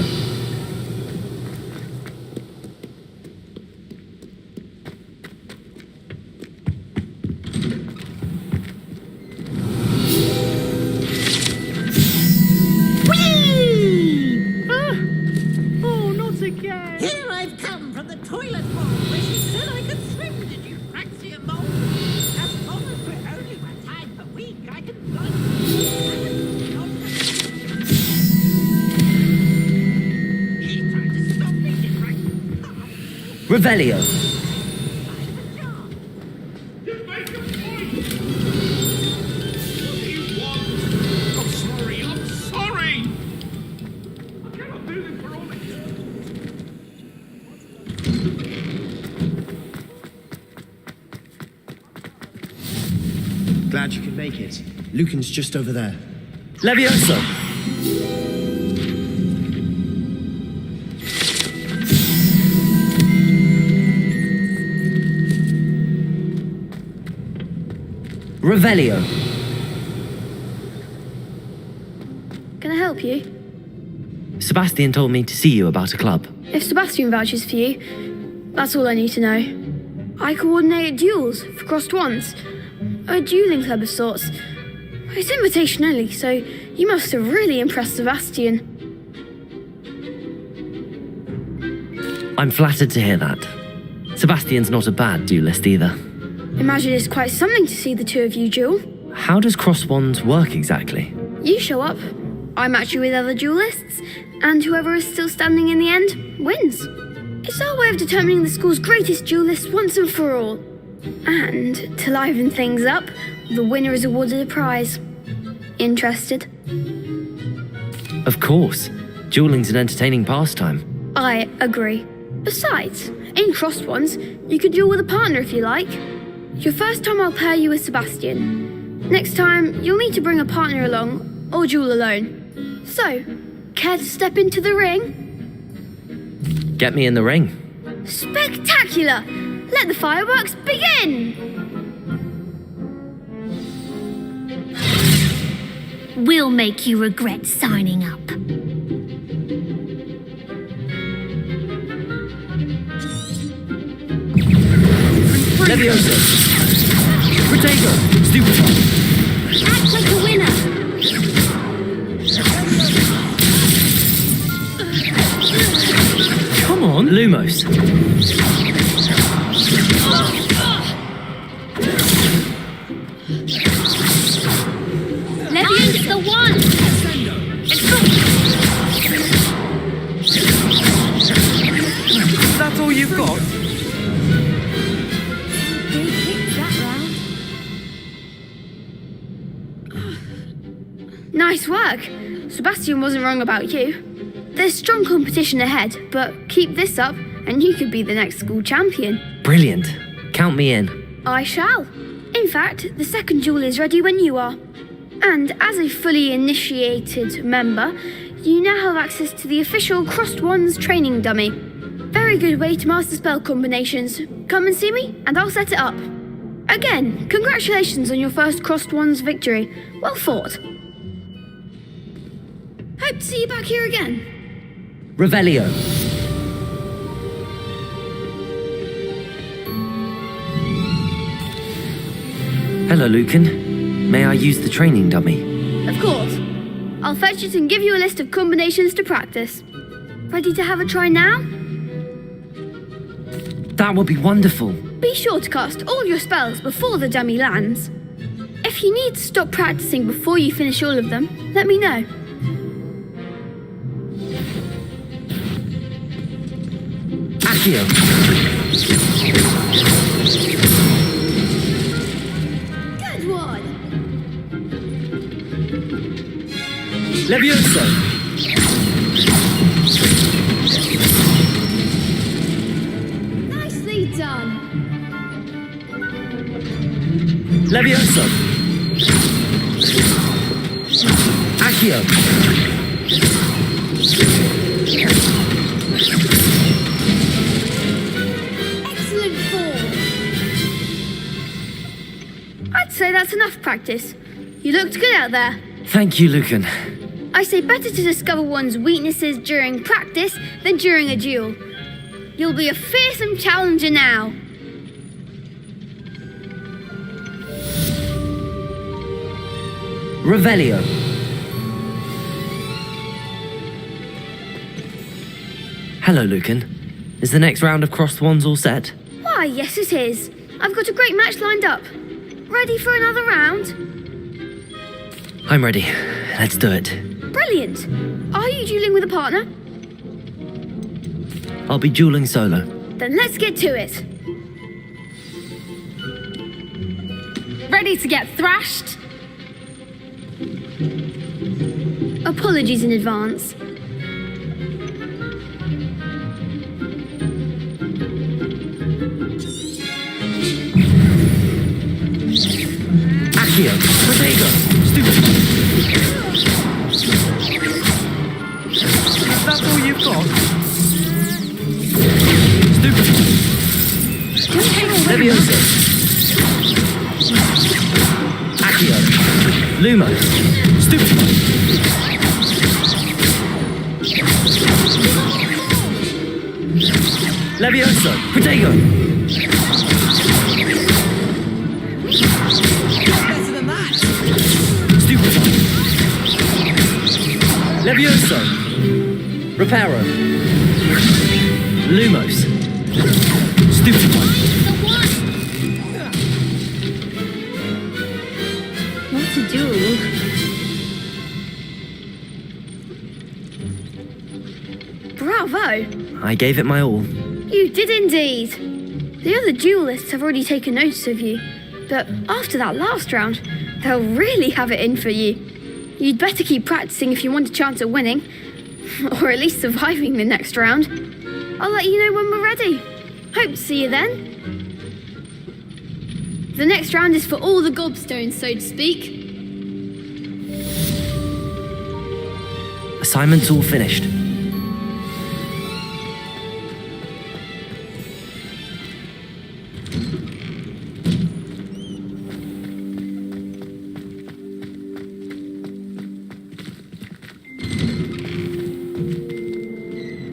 Oh, not again! Here I've come from the toilet bowl where she said I could swim. Did you fancy a mole? As long as we're only one time per week, I can fly. Revelio. I'm sorry. I cannot do this for all of you. Glad you could make it. Lucan's just over there. Levioso. Revelio. Can I help you? Sebastian told me to see you about a club. If Sebastian vouches for you, that's all I need to know. I coordinate duels for crossed ones. A dueling club of sorts. It's invitation only, so you must have really impressed Sebastian. I'm flattered to hear that. Sebastian's not a bad duelist either. Imagine it's quite something to see the two of you duel. How does cross wands work exactly? You show up, I match you with other duelists, and whoever is still standing in the end wins. It's our way of determining the school's greatest duelist once and for all. And to liven things up, the winner is awarded a prize. Interested? Of course. Dueling's an entertaining pastime. I agree. Besides, in crossed ones, you could duel with a partner if you like. Your first time I'll pair you with Sebastian. Next time, you'll need to bring a partner along, or duel alone. So, care to step into the ring? Get me in the ring. Spectacular! Let the fireworks begin! We'll make you regret signing up. Levioso. Protego. Stupefy. Act like a winner! Come on, Lumos. Levio's the one! That's all you've got? Who picked that round? Nice work. Sebastian wasn't wrong about you. There's strong competition ahead, but keep this up and you could be the next school champion. Brilliant. Count me in. I shall. In fact, the second duel is ready when you are. And as a fully initiated member, you now have access to the official Crossed Wands training dummy. Very good way to master spell combinations. Come and see me, and I'll set it up. Again, congratulations on your first Crossed Wands victory. Well fought. Hope to see you back here again. Revelio. Hello, Lucan. May I use the training dummy? Of course. I'll fetch it and give you a list of combinations to practice. Ready to have a try now? That would be wonderful. Be sure to cast all your spells before the dummy lands. If you need to stop practicing before you finish all of them, let me know. Accio. Good one! Levioso. Nicely done! Levioso. Accio. Excellent form! I'd say that's enough practice. You looked good out there. Thank you, Lucan. I say better to discover one's weaknesses during practice than during a duel. You'll be a fearsome challenger now. Revelio. Hello, Lucan. Is the next round of Crossed Wands all set? Why, yes it is. I've got a great match lined up. Ready for another round? I'm ready. Let's do it. Brilliant. Are you dueling with a partner? I'll be dueling solo. Then let's get to it. Ready to get thrashed? Apologies in advance. Accio, Protego, stupid. That's all you've got? Stupid. Levioso. Accio, Lumo, stupid. Levioso, Protego. Better than that. Stupefy. Levioso. Reparo. Lumos. Stupefy. What to do? Bravo! I gave it my all. You did indeed. The other duelists have already taken notice of you, but after that last round, they'll really have it in for you. You'd better keep practicing if you want a chance at winning, or at least surviving the next round. I'll let you know when we're ready. Hope to see you then. The next round is for all the gobstones, so to speak. Assignment's all finished.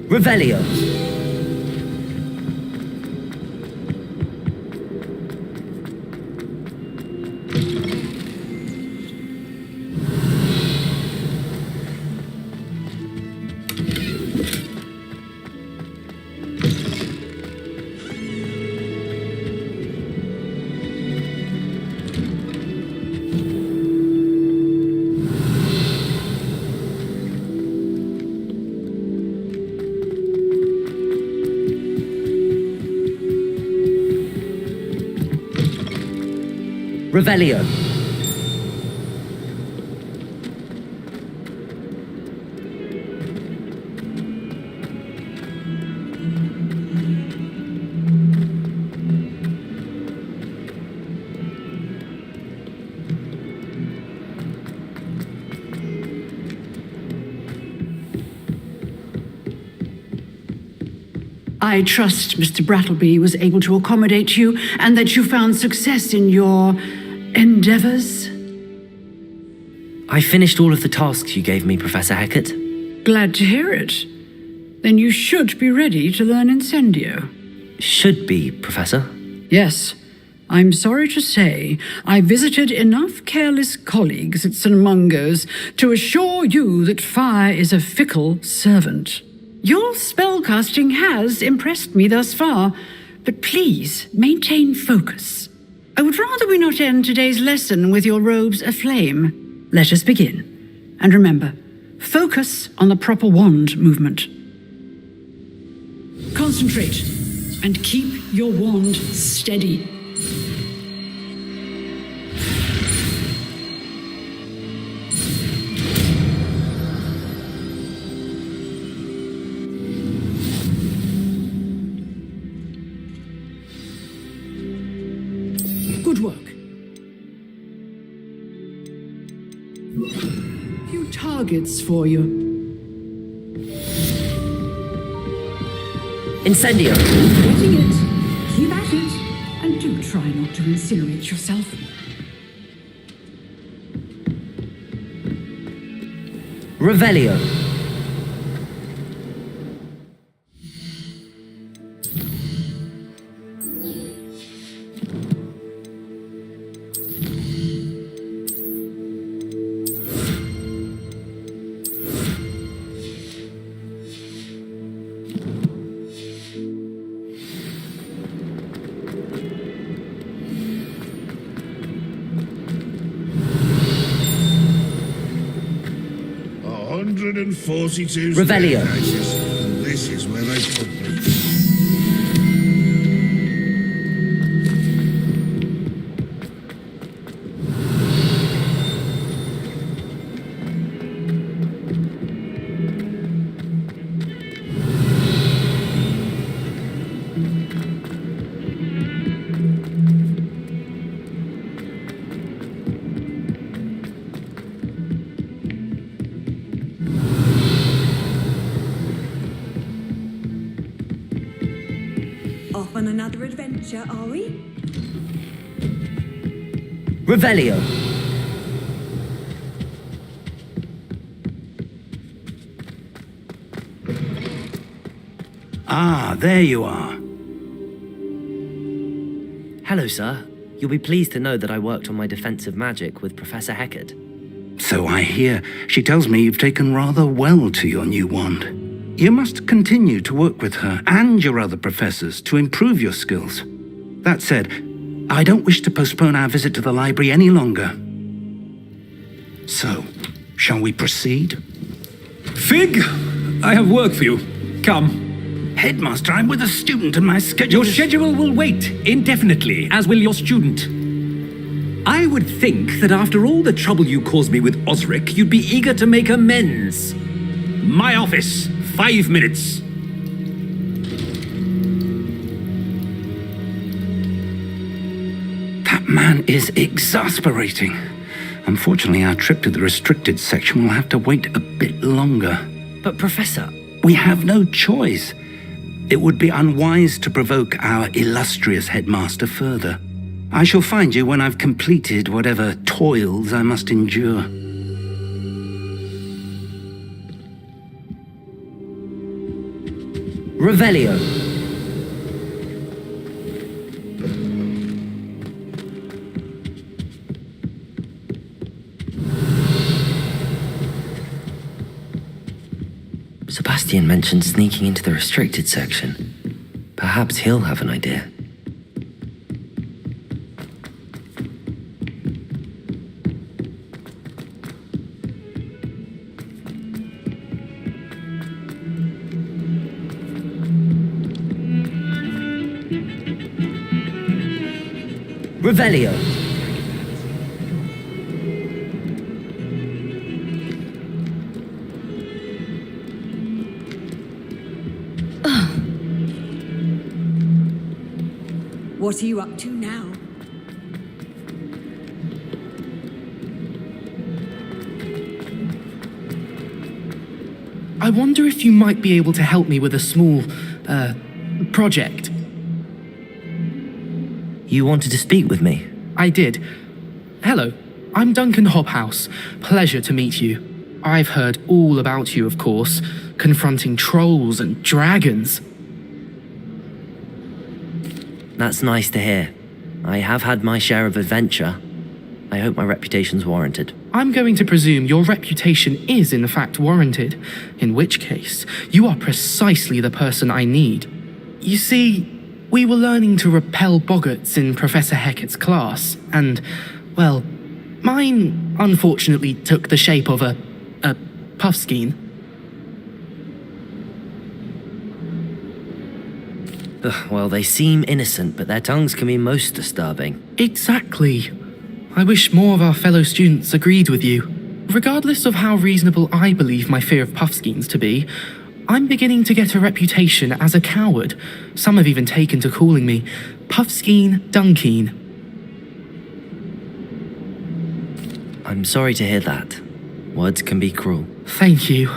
Revelio. Revelio. I trust Mr. Brattleby was able to accommodate you and that you found success in your endeavors. I finished all of the tasks you gave me, Professor Hecat. Glad to hear it. Then you should be ready to learn Incendio. Should be, Professor. Yes. I'm sorry to say, I visited enough careless colleagues at St. Mungo's to assure you that fire is a fickle servant. Your spellcasting has impressed me thus far, but please maintain focus. I would rather we not end today's lesson with your robes aflame. Let us begin. And remember, focus on the proper wand movement. Concentrate and keep your wand steady. Good work. Few targets for you. Incendio. Getting it. Keep at it. And do try not to incinerate yourself. Revelio. $142 Revelio. This is where they put me. Off on another adventure, are we? Revelio. Ah, there you are. Hello, sir. You'll be pleased to know that I worked on my defensive magic with Professor Hecat. So I hear. She tells me you've taken rather well to your new wand. You must continue to work with her and your other professors to improve your skills. That said, I don't wish to postpone our visit to the library any longer. So, shall we proceed? Fig, I have work for you. Come. Headmaster, I'm with a student and my schedule Your schedule will wait indefinitely, as will your student. I would think that after all the trouble you caused me with Osric, you'd be eager to make amends. My office, 5 minutes. That man is exasperating. Unfortunately, our trip to the restricted section will have to wait a bit longer. But Professor... We have no choice. It would be unwise to provoke our illustrious headmaster further. I shall find you when I've completed whatever toils I must endure. Revelio. Sebastian mentioned sneaking into the restricted section. Perhaps he'll have an idea. Revelio. What are you up to now? I wonder if you might be able to help me with a small, project. You wanted to speak with me? I did. Hello, I'm Duncan Hobhouse. Pleasure to meet you. I've heard all about you, of course, confronting trolls and dragons. That's nice to hear. I have had my share of adventure. I hope my reputation's warranted. I'm going to presume your reputation is in fact warranted, in which case, you are precisely the person I need. You see, we were learning to repel boggarts in Professor Hecat's class, and, well, mine unfortunately took the shape of a puffskein. Well, they seem innocent, but their tongues can be most disturbing. Exactly. I wish more of our fellow students agreed with you. Regardless of how reasonable I believe my fear of puffskeins to be, I'm beginning to get a reputation as a coward. Some have even taken to calling me Puffskeen Dunkeen. I'm sorry to hear that. Words can be cruel. Thank you.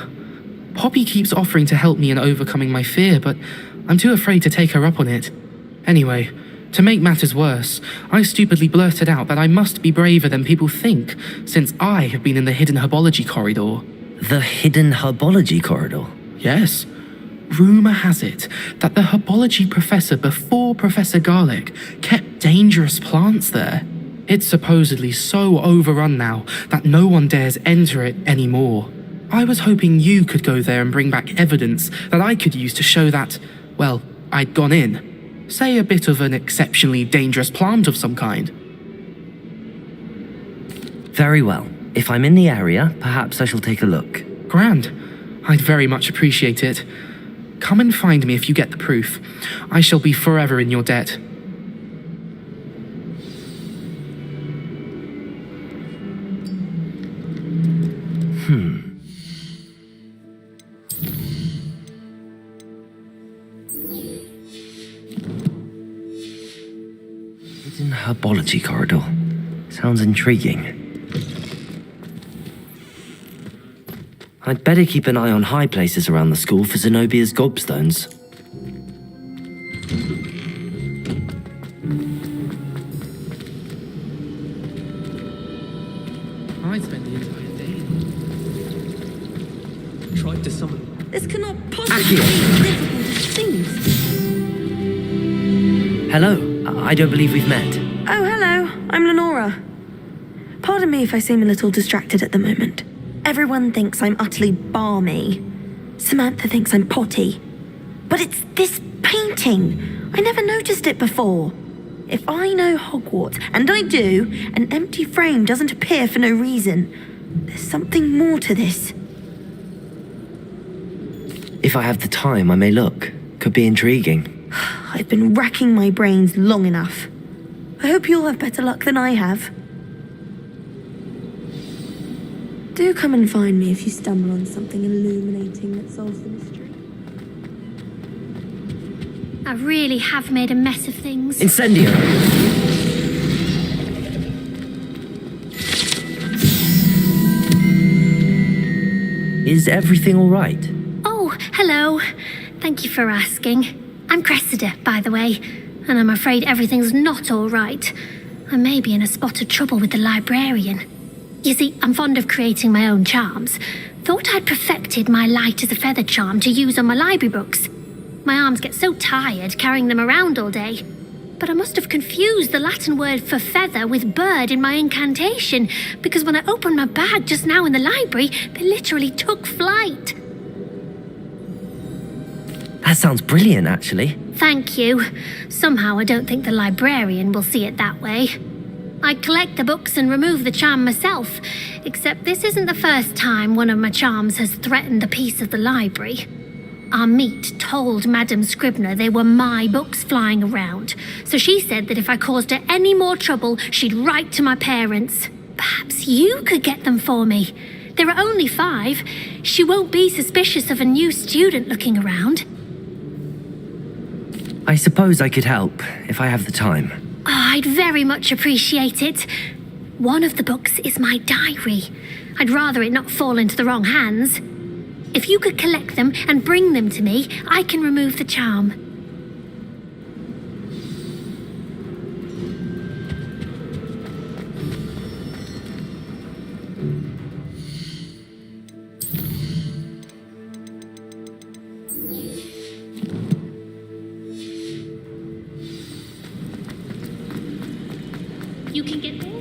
Poppy keeps offering to help me in overcoming my fear, but I'm too afraid to take her up on it. Anyway, to make matters worse, I stupidly blurted out that I must be braver than people think, since I have been in the hidden herbology corridor. The hidden herbology corridor? Yes. Rumour has it that the herbology professor before Professor Garlic kept dangerous plants there. It's supposedly so overrun now that no one dares enter it anymore. I was hoping you could go there and bring back evidence that I could use to show that, well, I'd gone in. Say a bit of an exceptionally dangerous plant of some kind. Very well. If I'm in the area, perhaps I shall take a look. Grand. I'd very much appreciate it. Come and find me if you get the proof. I shall be forever in your debt. Hidden herbology corridor. Sounds intriguing. I'd better keep an eye on high places around the school for Zenobia's gobstones. Accio! Hello, I don't believe we've met. Oh, hello. I'm Lenora. Pardon me if I seem a little distracted at the moment. Everyone thinks I'm utterly balmy. Samantha thinks I'm potty. But it's this painting. I never noticed it before. If I know Hogwarts, and I do, an empty frame doesn't appear for no reason. There's something more to this. If I have the time, I may look. Could be intriguing. I've been racking my brains long enough. I hope you'll have better luck than I have. Do come and find me if you stumble on something illuminating that solves the mystery. I really have made a mess of things. Incendio! Is everything all right? Oh, hello. Thank you for asking. I'm Cressida, by the way, and I'm afraid everything's not all right. I may be in a spot of trouble with the librarian. You see, I'm fond of creating my own charms. Thought I'd perfected my light as a feather charm to use on my library books. My arms get so tired carrying them around all day. But I must have confused the Latin word for feather with bird in my incantation, because when I opened my bag just now in the library, they literally took flight. That sounds brilliant, actually. Thank you. Somehow I don't think the librarian will see it that way. I collect the books and remove the charm myself, except this isn't the first time one of my charms has threatened the peace of the library. Our meet told Madame Scribner they were my books flying around, so she said that if I caused her any more trouble, she'd write to my parents. Perhaps you could get them for me. There are only 5. She won't be suspicious of a new student looking around. I suppose I could help, if I have the time. Oh, I'd very much appreciate it. One of the books is my diary. I'd rather it not fall into the wrong hands. If you could collect them and bring them to me, I can remove the charm. You can get there?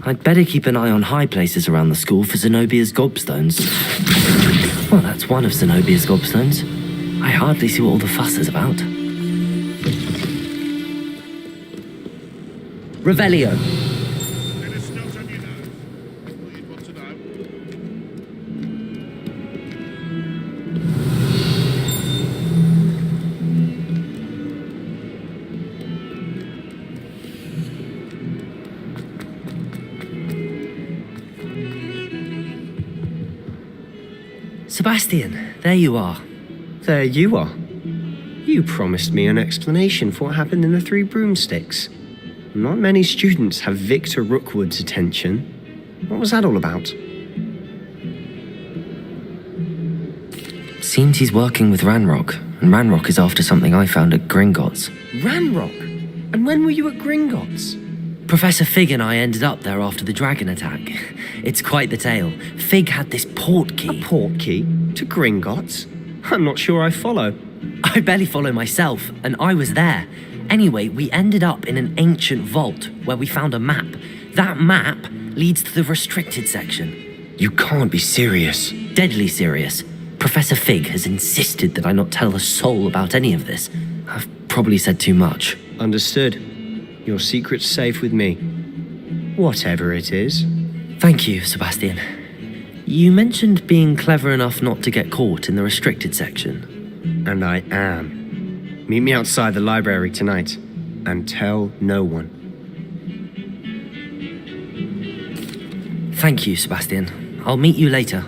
I'd better keep an eye on high places around the school for Zenobia's gobstones. Well, that's one of Zenobia's gobstones. I hardly see what all the fuss is about. Revelio. Sebastian, there you are. There you are. You promised me an explanation for what happened in the 3 broomsticks. Not many students have Victor Rookwood's attention. What was that all about? Seems he's working with Ranrock, and Ranrock is after something I found at Gringotts. Ranrock? And when were you at Gringotts? Professor Fig and I ended up there after the dragon attack. It's quite the tale. Fig had this port key. A port key? To Gringotts? I'm not sure I follow. I barely follow myself, and I was there. Anyway, we ended up in an ancient vault where we found a map. That map leads to the restricted section. You can't be serious. Deadly serious. Professor Fig has insisted that I not tell a soul about any of this. I've probably said too much. Understood. Your secret's safe with me. Whatever it is. Thank you, Sebastian. You mentioned being clever enough not to get caught in the restricted section. And I am. Meet me outside the library tonight, and tell no one. Thank you, Sebastian. I'll meet you later.